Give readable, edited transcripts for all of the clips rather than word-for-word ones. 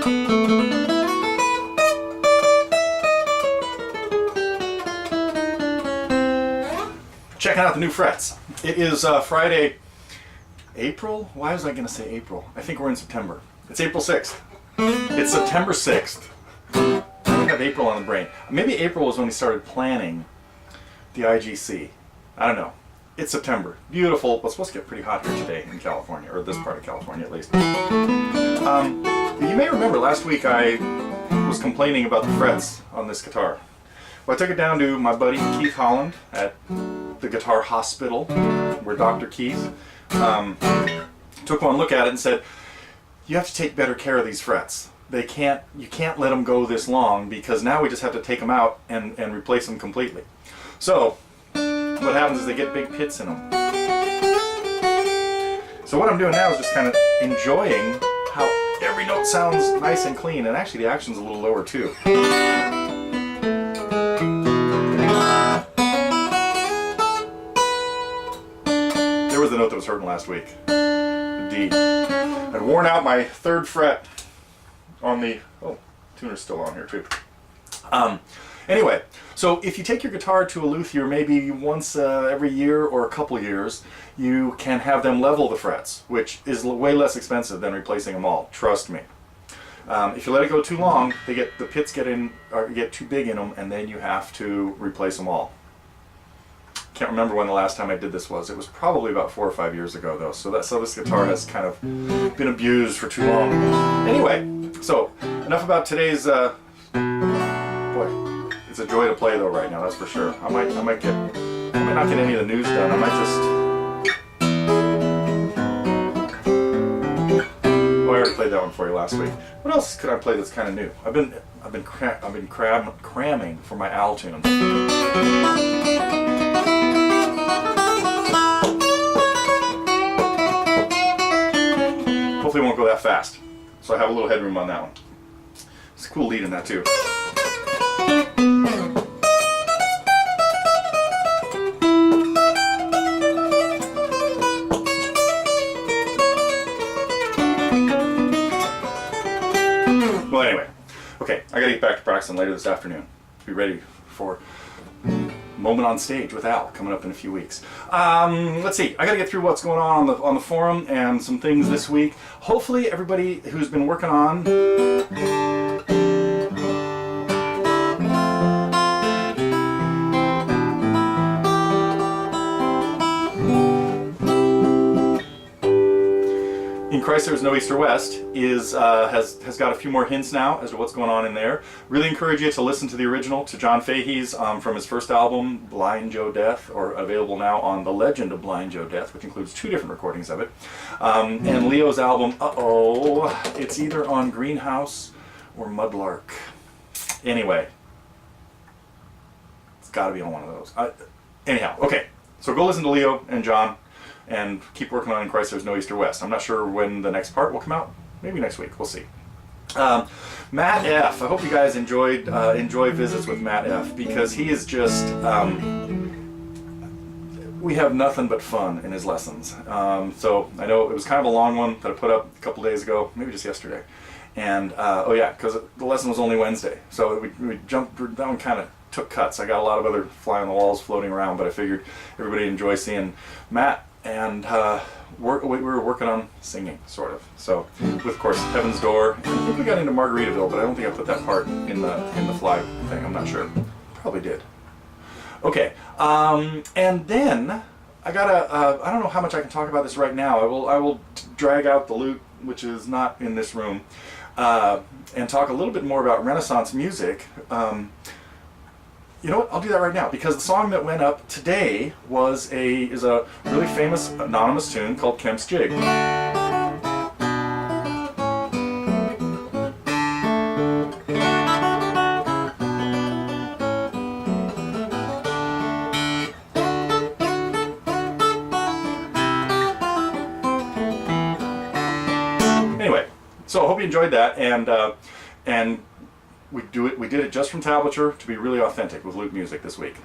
Checking out the new frets. It is Friday, April? Why was I going to say April? I think we're in September. It's April 6th. It's September 6th. I don't have April on the brain. Maybe April was when we started planning the IGC. I don't know. It's September. Beautiful. It's supposed to get pretty hot here today in California, or this part of California at least. You may remember last week I was complaining about the frets on this guitar. Well, I took it down to my buddy Keith Holland at the Guitar Hospital, where Dr. Keith took one look at it and said, you have to take better care of these frets. You can't let them go this long, because now we just have to take them out and replace them completely. So what happens is they get big pits in them. So what I'm doing now is just kind of enjoying how every note sounds nice and clean, and actually the action's a little lower too. There was the note that was hurting last week, the D. I'd worn out my 3rd fret on the, oh, tuner's still on here too. Anyway, so if you take your guitar to a luthier maybe once every year or a couple years, you can have them level the frets, which is way less expensive than replacing them all, trust me. If you let it go too long, the pits get too big in them, and then you have to replace them all. Can't remember when the last time I did this was. It was probably about 4 or 5 years ago though, so this guitar has kind of been abused for too long. Anyway, so enough about today's, boy, it's a joy to play though right now, that's for sure. I might not get any of the news done. I might just, oh, I already played that one for you last week. What else could I play that's kind of new? I've been cramming for my Al tune. Hopefully it won't go that fast, so I have a little headroom on that one. It's a cool lead in that too. Well, anyway, okay, I gotta get back to practicing later this afternoon. Be ready for Moment on Stage with Al coming up in a few weeks. Let's see, I gotta get through what's going on the forum and some things this week. Hopefully everybody who's been working on In Christ There's No East or West has got a few more hints now as to what's going on in there. Really encourage you to listen to the original, to John Fahey's from his first album, Blind Joe Death, or available now on The Legend of Blind Joe Death, which includes 2 different recordings of it. And Leo's album, it's either on Greenhouse or Mudlark. Anyway, it's got to be on one of those. Anyhow, okay, so go listen to Leo and John, and keep working on In Christ There's No East or West. I'm not sure when the next part will come out. Maybe next week. We'll see. Matt F. I hope you guys enjoy visits with Matt F. because he is just... we have nothing but fun in his lessons. So I know it was kind of a long one that I put up a couple days ago, maybe just yesterday. And, oh yeah, because the lesson was only Wednesday. So we jumped, that one kind of took cuts. I got a lot of other fly on the walls floating around, but I figured everybody enjoy seeing Matt. And we were working on singing, sort of. So, with, of course, Heaven's Door. And I think we got into Margaritaville, but I don't think I put that part in the fly thing. I'm not sure. Probably did. Okay. And then I gotta. I don't know how much I can talk about this right now. I will drag out the lute, which is not in this room, and talk a little bit more about Renaissance music. You know what? I'll do that right now, because the song that went up today is a really famous anonymous tune called Kemp's Jig. Anyway, so I hope you enjoyed that, and we did it just from tablature to be really authentic with lute music this week.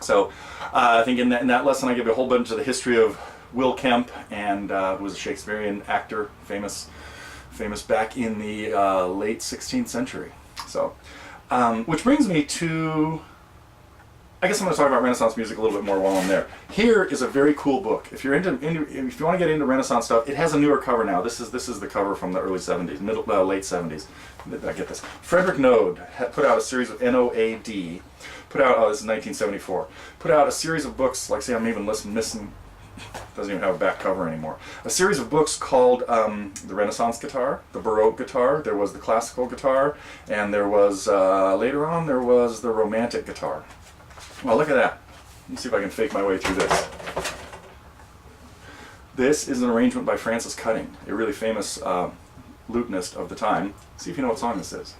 So I think in that lesson I give you a whole bunch of the history of Will Kemp, and who was a Shakespearean actor, famous famous back in the late 16th century. So, which brings me to, I guess I'm going to talk about Renaissance music a little bit more while I'm there. Here is a very cool book. If you're if you want to get into Renaissance stuff, it has a newer cover now. This is the cover from the early 70s, late 70s. I get this. Frederick Node put out a series of N-O-A-D. Put out, this is 1974. Put out a series of books. Like, see, I'm even missing. Doesn't even have a back cover anymore. A series of books called the Renaissance guitar, the Baroque guitar, there was the classical guitar, and there was, later on, there was the romantic guitar. Well, look at that. Let me see if I can fake my way through this. This is an arrangement by Francis Cutting, a really famous lutenist of the time. See if you know what song this is.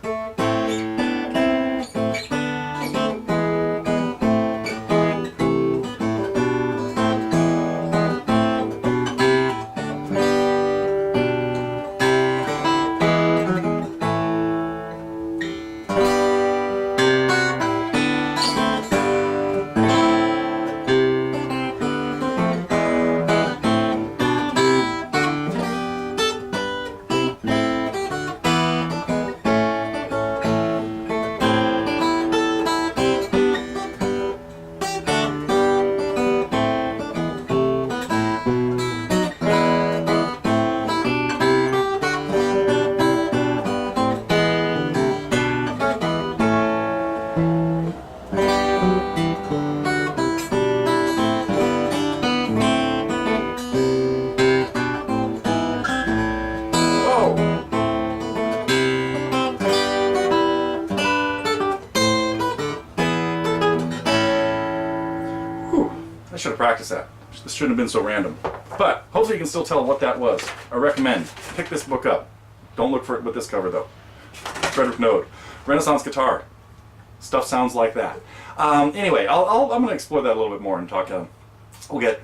I should have practiced that. This shouldn't have been so random. But hopefully you can still tell what that was. I recommend. Pick this book up. Don't look for it with this cover though. Frederick Node. Renaissance guitar. Stuff sounds like that. Anyway, I'm going to explore that a little bit more and talk. We'll get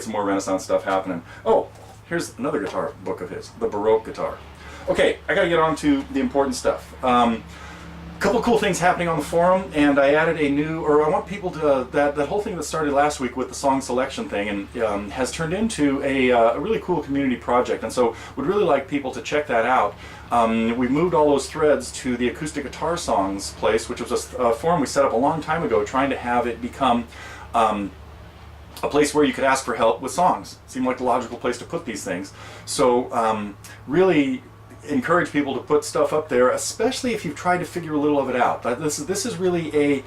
some more Renaissance stuff happening. Oh, here's another guitar book of his, the Baroque guitar. Okay, I got to get on to the important stuff. Couple cool things happening on the forum, and I added a new, or I want people to, that whole thing that started last week with the song selection thing, and has turned into a really cool community project, and so would really like people to check that out. We moved all those threads to the acoustic guitar songs place, which was a forum we set up a long time ago, trying to have it become a place where you could ask for help with songs. Seemed like the logical place to put these things. So really encourage people to put stuff up there, especially if you've tried to figure a little of it out. This is really a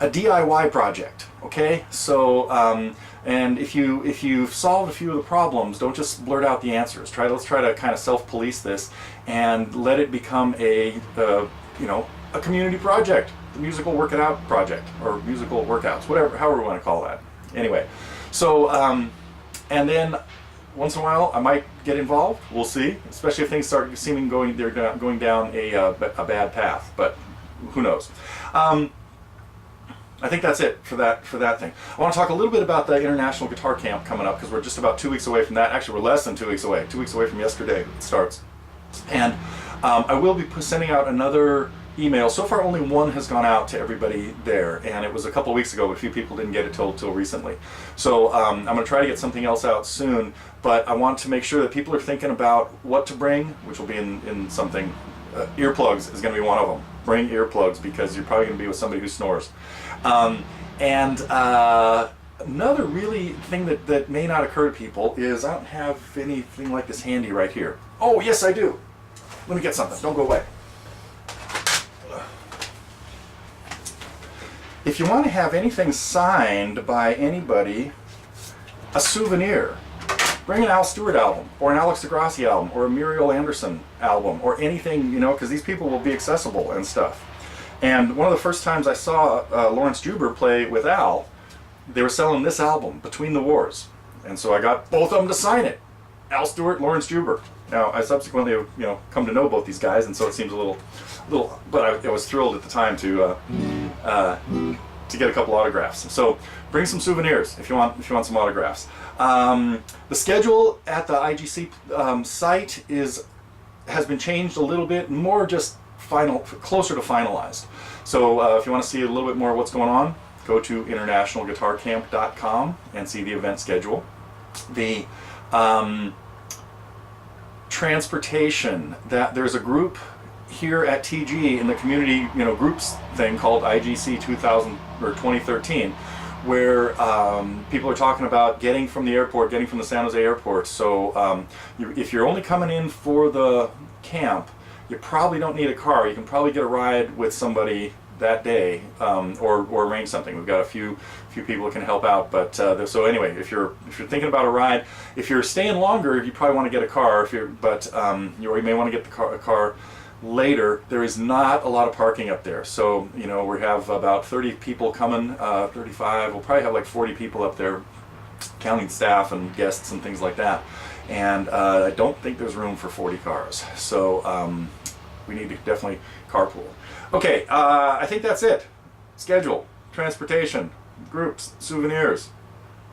DIY project, okay? So and if you've solved a few of the problems, don't just blurt out the answers. Let's try to kind of self-police this and let it become a community project, the musical work it out project, or musical workouts, however we want to call that. Anyway, so and then once in a while, I might get involved. We'll see, especially if things start seeming they're going down a bad path. But who knows? I think that's it for that thing. I want to talk a little bit about the International Guitar Camp coming up, because we're just about 2 weeks away from that. Actually, we're less than 2 weeks away. 2 weeks away from yesterday it starts. And I will be sending out another email. So far, only one has gone out to everybody there, and it was a couple of weeks ago, but a few people didn't get it till recently. So I'm going to try to get something else out soon, but I want to make sure that people are thinking about what to bring, which will be in something. Earplugs is going to be one of them. Bring earplugs, because you're probably going to be with somebody who snores. And another really thing that may not occur to people is I don't have anything like this handy right here. Oh, yes, I do. Let me get something. Don't go away. If you want to have anything signed by anybody, a souvenir, bring an Al Stewart album, or an Alex DeGrassi album, or a Muriel Anderson album, or anything, because these people will be accessible and stuff. And one of the first times I saw Lawrence Juber play with Al, they were selling this album, Between the Wars. And so I got both of them to sign it. Al Stewart, Lawrence Juber. Now, I subsequently have, come to know both these guys, and so it seems a little, but I was thrilled at the time to get a couple autographs. So bring some souvenirs if you want some autographs. The schedule at the IGC site has been changed a little bit, more just closer to finalized. So if you want to see a little bit more of what's going on, go to internationalguitarcamp.com and see the event schedule. The transportation, that there's a group here at TG in the community, groups thing called IGC 2000 or 2013, where people are talking about getting from the airport, getting from the San Jose airport. So if you're only coming in for the camp, you probably don't need a car. You can probably get a ride with somebody that day, or arrange something. We've got a few people who can help out. But so anyway, if you're thinking about a ride, if you're staying longer, you probably want to get a car. You may want to get a car later. There is not a lot of parking up there, so we have about 30 people coming, 35. We'll probably have like 40 people up there, counting staff and guests and things like that. And I don't think there's room for 40 cars, so we need to definitely carpool. Okay, I think that's it. Schedule, transportation, groups, souvenirs.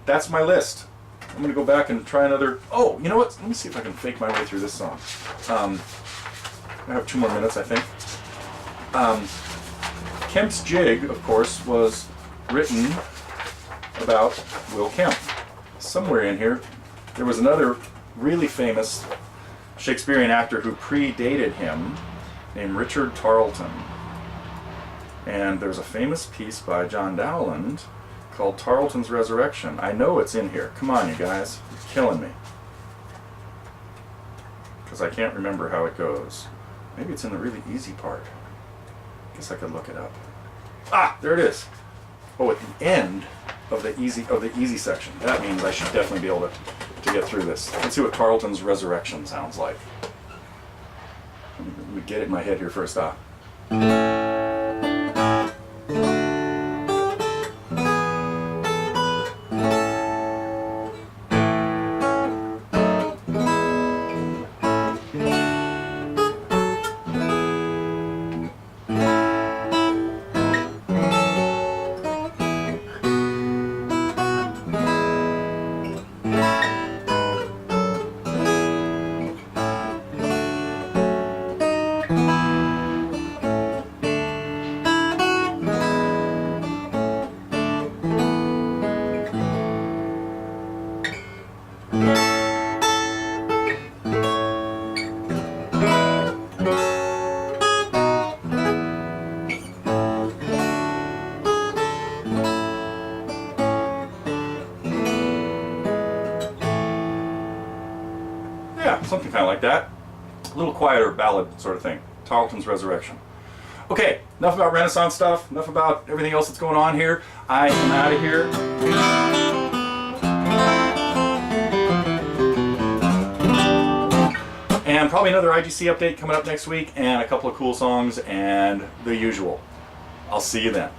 That's my list. I'm going to go back and try another. Oh, you know what? Let me see if I can fake my way through this song. I have 2 more minutes, I think. Kemp's Jig, of course, was written about Will Kemp. Somewhere in here, there was another really famous Shakespearean actor who predated him named Richard Tarleton. And there's a famous piece by John Dowland called Tarleton's Resurrection. I know it's in here. Come on, you guys. You're killing me. Because I can't remember how it goes. Maybe it's in the really easy part. Guess I could look it up. Ah, there it is. Oh, at the end of the easy section. That means I should definitely be able to get through this. Let's see what Tarleton's Resurrection sounds like. Let me get it in my head here first off. Something kind of like that. A little quieter ballad sort of thing. Tarleton's Resurrection. Okay, enough about Renaissance stuff, enough about everything else that's going on here. I am out of here. And probably another IGC update coming up next week, and a couple of cool songs, and the usual. I'll see you then.